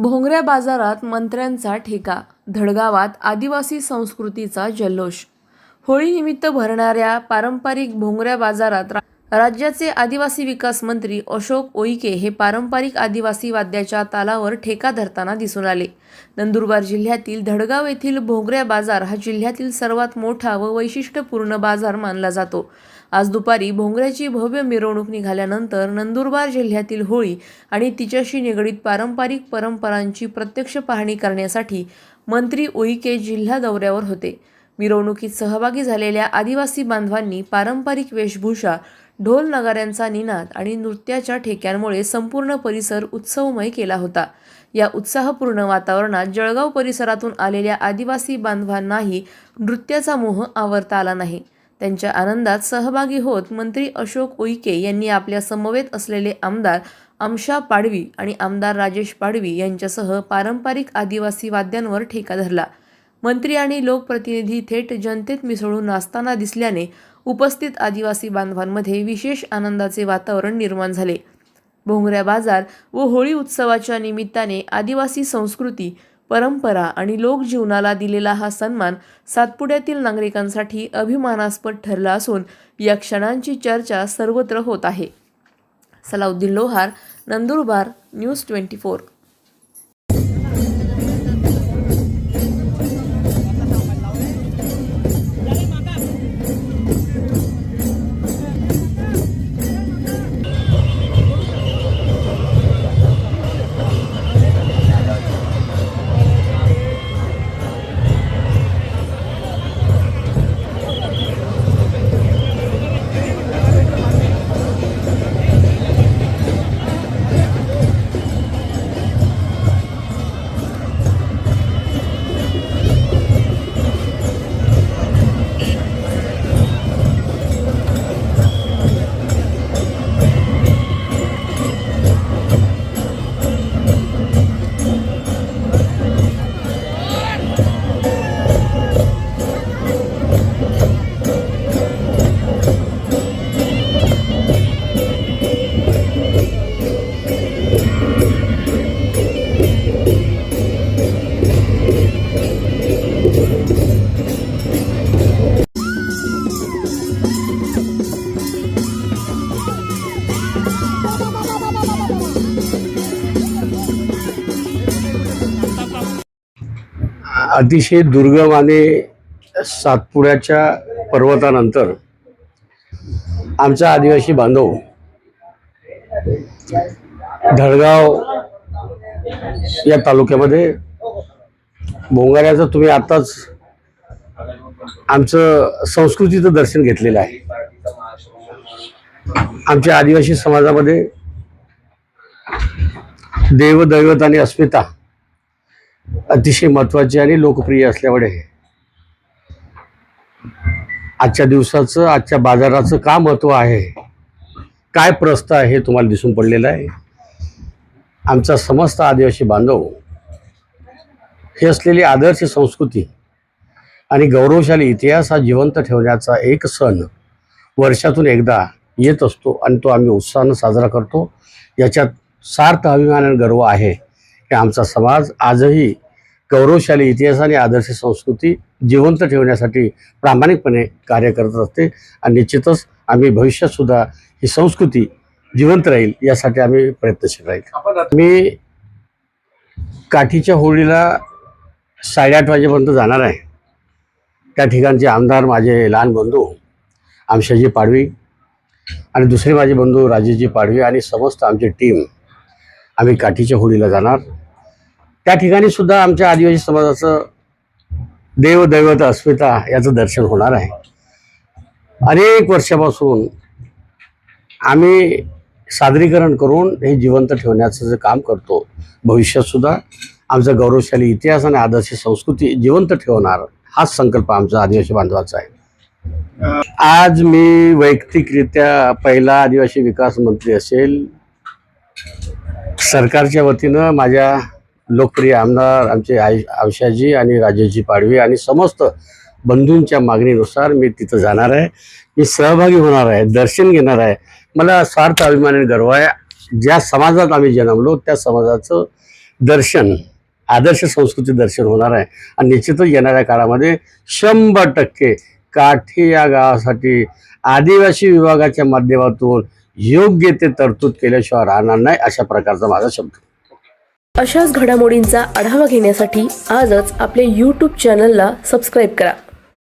भोंगऱ्या बाजारात मंत्र्यांचा ठेका, धडगावात आदिवासी संस्कृतीचा जल्लोष। होळीनिमित्त भरणाऱ्या पारंपरिक भोंगऱ्या बाजारात राज्याचे आदिवासी विकास मंत्री अशोक उईके हे पारंपरिक आदिवासी वाद्याच्या तालावर ठेका धरताना दिसून आले। नंदुरबार जिल्ह्यातील धडगाव येथील भोंगऱ्या बाजार हा जिल्ह्यातील सर्वात मोठा व वैशिष्ट्यपूर्ण बाजार मानला जातो। आज दुपारी भोंगऱ्याची भव्य मिरवणूक निघाल्यानंतर नंदुरबार जिल्ह्यातील होळी आणि तिच्याशी निगडीत पारंपरिक परंपरांची प्रत्यक्ष पाहणी करण्यासाठी मंत्री उईके जिल्हा दौऱ्यावर होते। मिरवणुकीत सहभागी झालेल्या आदिवासी बांधवांनी पारंपरिक वेशभूषा, ढोल नगाऱ्यांचा निनाद आणि नृत्याच्या ठेक्यांमुळे संपूर्ण परिसर उत्सवमय केला होता। या उत्साहपूर्ण वातावरणात जळगाव परिसरातून आलेल्या आदिवासी बांधवांनाही नृत्याचा मोह आवरता आला नाही। त्यांच्या आनंदात सहभागी होत मंत्री अशोक उईके यांनी आपल्या समवेत असलेले आमदार आमशा पाडवी आणि आमदार राजेश पाडवी यांच्यासह पारंपरिक आदिवासी वाद्यांवर ठेका धरला। मंत्री आणि लोकप्रतिनिधी थेट जनतेत मिसळून नाचताना दिसल्याने उपस्थित आदिवासी बांधवांमध्ये विशेष आनंदाचे वातावरण निर्माण झाले। भोंगऱ्या बाजार व होळी उत्सवाच्या निमित्ताने आदिवासी संस्कृती, परंपरा आणि लोकजीवनाला दिलेला हा सन्मान सातपुड्यातील नागरिकांसाठी अभिमानास्पद ठरला असून या क्षणांची चर्चा सर्वत्र होत आहे। सलाउद्दीन लोहार, नंदुरबार, न्यूज 24। अतिशय दुर्गम आणि सातपुड्याच्या पर्वतानंतर आमचा आदिवासी बांधव धडगाव या तालुक्यामध्ये भोंगऱ्याचं तुम्ही आताच आमचं संस्कृतीचं दर्शन घेतलेलं आहे। आमच्या आदिवासी समाजामध्ये देवदैवत आणि अस्मिता अतिशय महत्त्वाची आणि लोकप्रिय असल्यामुळे आजच्या दिवसाचं, आजच्या बाजाराचं काय महत्त्व आहे, काय प्रस्थ आहे हे तुम्हाला दिसून पडलेलं आहे। आमचा समस्त आदिवासी बांधव हे असलेली आदर्श संस्कृती आणि गौरवशाली इतिहास हा जिवंत ठेवण्याचा एक सण वर्षातून एकदा येत असतो आणि तो आम्ही उत्साहानं साजरा करतो। याच्यात सार्थ अभिमान आणि गर्व आहे की आमचा समाज आजही गौरवशाली इतिहास आणि आदर्श संस्कृती जिवंत ठेवण्यासाठी प्रामाणिकपणे कार्य करत असते आणि निश्चितच आम्ही भविष्यात सुद्धा ही संस्कृती जिवंत राहील यासाठी आम्ही प्रयत्नशील राहील। मी काठीच्या होळीला 8:30 वाजेपर्यंत जाणार आहे। त्या ठिकाणचे आमदार माझे लहान बंधू आमशाजी पाडवी आणि दुसरे माझे बंधू राजेशजी पाडवी आणि समस्त आमची टीम आम्ही काठीच्या होळीला जाणार। त्या ठिकाणी सुद्धा आमच्या आदिवासी समाजाचं देवदैवत अस्मिता याचं दर्शन होणार आहे। अनेक वर्षापासून आम्ही सादरीकरण करून हे जिवंत ठेवण्याचं जे काम करतो, भविष्यात सुद्धा आमचा गौरवशाली इतिहास आणि आदर्श संस्कृती जिवंत ठेवणार हाच संकल्प आमचा आदिवासी बांधवाचा आहे। आज मी वैयक्तिकरित्या पहिला आदिवासी विकास मंत्री असेल। सरकारच्या वतीनं माझ्या लोकप्रिय आमदार आमचे आमशाजी आणि राजेशजी पाडवी आणि समस्त बंधूंच्या मागणीनुसार मी तिथं जाणार आहे। मी सहभागी होणार आहे, दर्शन घेणार आहे। मला स्वार्थ अभिमान आणि गर्व आहे। ज्या समाजात आम्ही जन्मलो त्या समाजाचं दर्शन, आदर्श संस्कृती दर्शन होणार आहे. आणि निश्चितच येणाऱ्या काळामध्ये 100% काठी या गावासाठी आदिवासी विभागाच्या माध्यमातून योग्य ते तरतूद केल्याशिवाय राहणार नाही, अशा प्रकारचा माझा शब्द. अशाच घडामोडींचा आढावा घेण्यासाठी आजच आपल्या YouTube चॅनलला सबस्क्राईब करा.